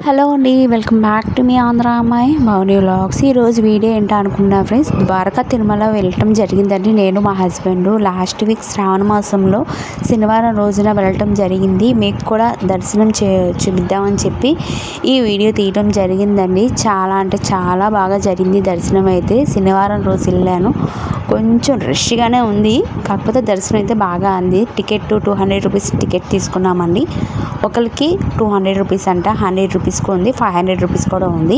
Hello అండి, welcome back to me Andhra అమ్మాయి మౌని vlogs. ఈరోజు వీడియో ఏంటో అనుకున్నా ఫ్రెండ్స్, ద్వారకా తిరుమల వెళ్ళటం జరిగిందండి. నేను మా హస్బెండ్ లాస్ట్ వీక్ శ్రావణ మాసంలో శనివారం రోజున వెళ్ళటం జరిగింది. మీకు కూడా దర్శనం చూపిద్దామని చెప్పి ఈ వీడియో తీయడం జరిగిందండి. చాలా అంటే చాలా బాగా జరిగింది దర్శనం అయితే. శనివారం రోజు వెళ్ళాను, కొంచెం రష్గానే ఉంది, కాకపోతే దర్శనం అయితే బాగా అంది. టికెట్ 200 రూపీస్ టికెట్ తీసుకున్నామండి. ఒకరికి 200 రూపీస్ అంట, 100 రూపీస్ ఉంది, 500 రూపీస్ కూడా ఉంది.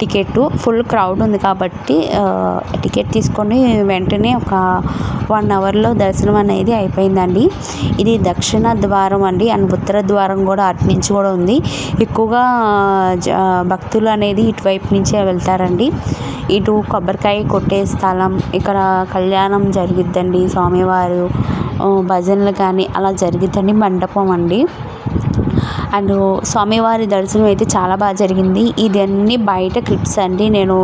టికెట్ ఫుల్ క్రౌడ్ ఉంది కాబట్టి టికెట్ తీసుకొని వెంటనే ఒక 1 అవర్లో దర్శనం అనేది అయిపోయిందండి. ఇది దక్షిణ ద్వారం అండి, అండ్ ఉత్తర ద్వారం కూడా అటు నుంచి కూడా ఉంది. ఎక్కువగా భక్తులు అనేది ఇటువైపు నుంచే వెళ్తారండి. ఇటు కొబ్బరికాయ కొట్టే స్థలం, ఇక్కడ కళ్యాణం జరిగిద్దండి, స్వామివారు భజనలు కానీ అలా జరిగిద్దండి. మండపం అండి. అండ్ స్వామివారి దర్శనం అయితే చాలా బాగా జరిగింది. ఇదన్నీ బయట క్లిప్స్ అండి. నేను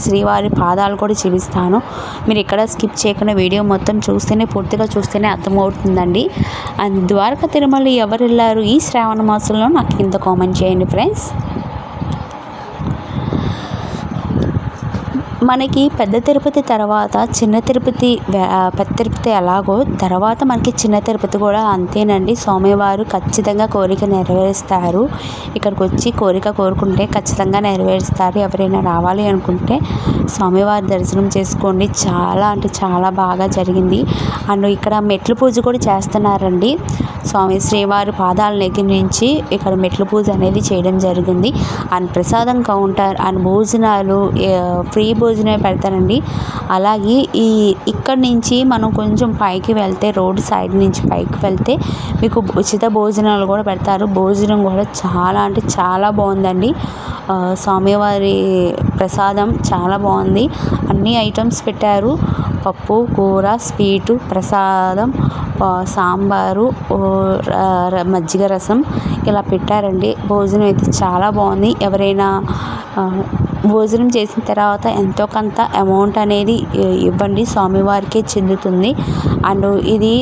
శ్రీవారి పాదాలు కూడా చూపిస్తాను. మీరు ఇక్కడ స్కిప్ చేయకుండా వీడియో మొత్తం చూస్తేనే, పూర్తిగా చూస్తేనే అర్థమవుతుందండి. అండ్ ద్వారకా తిరుమల ఎవరు వెళ్ళారు ఈ శ్రావణ మాసంలో నాకు కింద కామెంట్ చేయండి ఫ్రెండ్స్. మనకి పెద్ద తిరుపతి తర్వాత చిన్న తిరుపతి, పెద్ద తిరుపతి ఎలాగో తర్వాత మనకి చిన్న తిరుపతి కూడా అంతేనండి. స్వామివారు ఖచ్చితంగా కోరిక నెరవేరుస్తారు. ఇక్కడికి వచ్చి కోరిక కోరుకుంటే ఖచ్చితంగా నెరవేరుస్తారు. ఎవరైనా రావాలి అనుకుంటే స్వామివారి దర్శనం చేసుకోండి. చాలా అంటే చాలా బాగా జరిగింది. అండ్ ఇక్కడ మెట్ల పూజ కూడా చేస్తున్నారండి. శ్రీవారి పాదాల దగ్గర నుంచి ఇక్కడ మెట్ల పూజ అనేది చేయడం జరిగింది. అండ్ ప్రసాదం కౌంటర్ అండ్ భోజనాలు ఫ్రీ భోజనం పెడతారండి. అలాగే ఇక్కడ నుంచి మనం కొంచెం పైకి వెళ్తే, రోడ్ సైడ్ నుంచి పైకి వెళ్తే మీకు ఉచిత భోజనాలు కూడా పెడతారు. భోజనం కూడా చాలా అంటే చాలా బాగుందండి. స్వామివారి ప్రసాదం చాలా బాగుంది. అన్ని ఐటమ్స్ పెట్టారు. పప్పు, కూర, స్వీటు, ప్రసాదం, సాంబారు, మజ్జిగ రసం ఇలా పెట్టారండి. భోజనం అయితే చాలా బాగుంది. ఎవరైనా భోజనం చేసిన తర్వాత ఎంతో కొంత అమౌంట్ అనేది ఇవ్వండి, స్వామివారికే చెందుతుంది. అండ్ ఇది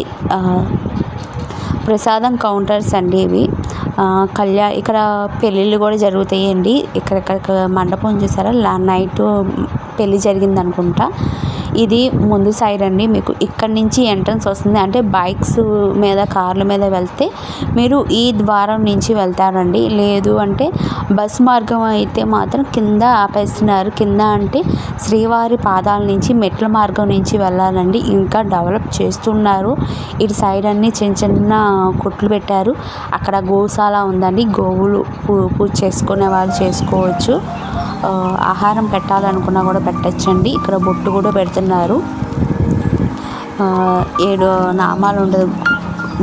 ప్రసాదం కౌంటర్స్ అండి ఇవి. ఇక్కడ పెళ్ళిళ్ళు కూడా జరుగుతాయండి. ఇక్కడ మండపం చూసారా, నైట్ పెళ్ళి జరిగింది అనుకుంటా. ఇది ముందు సైడ్ అండి. మీకు ఇక్కడ నుంచి ఎంట్రన్స్ వస్తుంది. అంటే బైక్స్ మీద, కార్ల మీద వెళ్తే మీరు ఈ ద్వారం నుంచి వెళ్తారండి. లేదు అంటే బస్ మార్గం అయితే మాత్రం కింద ఆపేస్తున్నారు. కింద అంటే శ్రీవారి పాదాల నుంచి మెట్ల మార్గం నుంచి వెళ్ళాలండి. ఇంకా డెవలప్ చేస్తున్నారు. ఇటు సైడ్ అన్ని చిన్న చిన్న కొట్లు పెట్టారు. అక్కడ గోశాల ఉందండి. గోవులు పూజ చేసుకునే వాళ్ళు చేసుకోవచ్చు. ఆహారం పెట్టాలనుకున్నా కూడా పెట్టచ్చండి. ఇక్కడ బొట్టు కూడా పెడుతున్నారు. 7 నామాలు ఉండదు,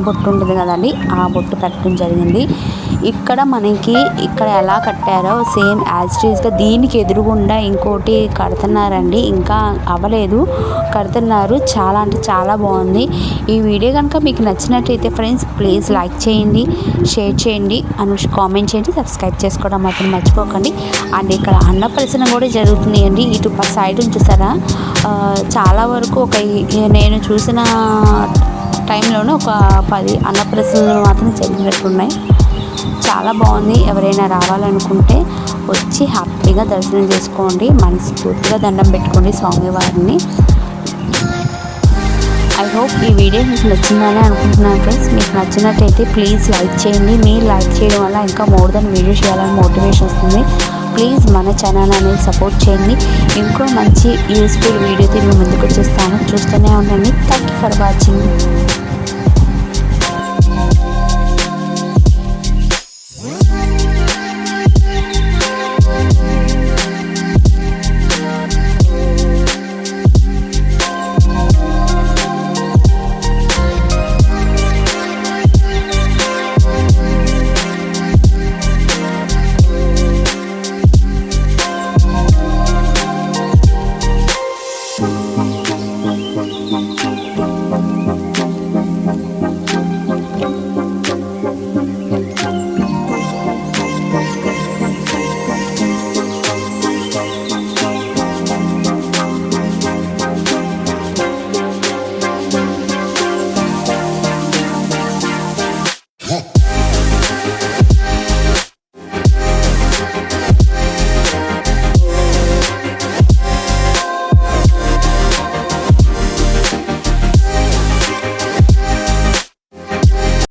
బొట్టు ఉంటుంది కదండి, ఆ బొట్టు పెట్టడం జరిగింది. ఇక్కడ ఎలా కట్టారో సేమ్ యాజ్ ఇట్ ఈస్గా దీనికి ఎదురుగుండా ఇంకోటి కడుతున్నారండి. ఇంకా అవ్వలేదు, కడుతున్నారు. చాలా అంటే చాలా బాగుంది. ఈ వీడియో కనుక మీకు నచ్చినట్లయితే ఫ్రెండ్స్ ప్లీజ్ లైక్ చేయండి, షేర్ చేయండి, కామెంట్ చేయండి, సబ్స్క్రైబ్ చేసుకోవడం మాత్రం మర్చిపోకండి. అండ్ ఇక్కడ అన్నప్రసన్న కూడా జరుగుతుంది అండి. ఇటు సైడ్ చూసారా, చాలా వరకు నేను చూసిన టైంలోనే ఒక 10 అన్నప్రసన్నలు మాత్రం జరిగినట్టున్నాయి. చాలా బాగుంది. ఎవరైనా రావాలనుకుంటే వచ్చి హ్యాపీగా దర్శనం చేసుకోండి. మనస్ఫూర్తిగా దండం పెట్టుకోండి స్వామివారిని. ఐ హోప్ ఈ వీడియో మీకు నచ్చిందని అనుకుంటున్నాను ఫ్రెండ్స్. మీకు నచ్చినట్టయితే ప్లీజ్ లైక్ చేయండి. మీరు లైక్ చేయడం వల్ల ఇంకా మోర్ దెన్ వీడియో చేయాలని మోటివేషన్ వస్తుంది. ప్లీజ్ మన ఛానల్ అనేది సపోర్ట్ చేయండి. ఇంకో మంచి యూస్ఫుల్ వీడియోతో మేము ముందుకు వచ్చేస్తాను. చూస్తూనే ఉండండి. Thank you for watching.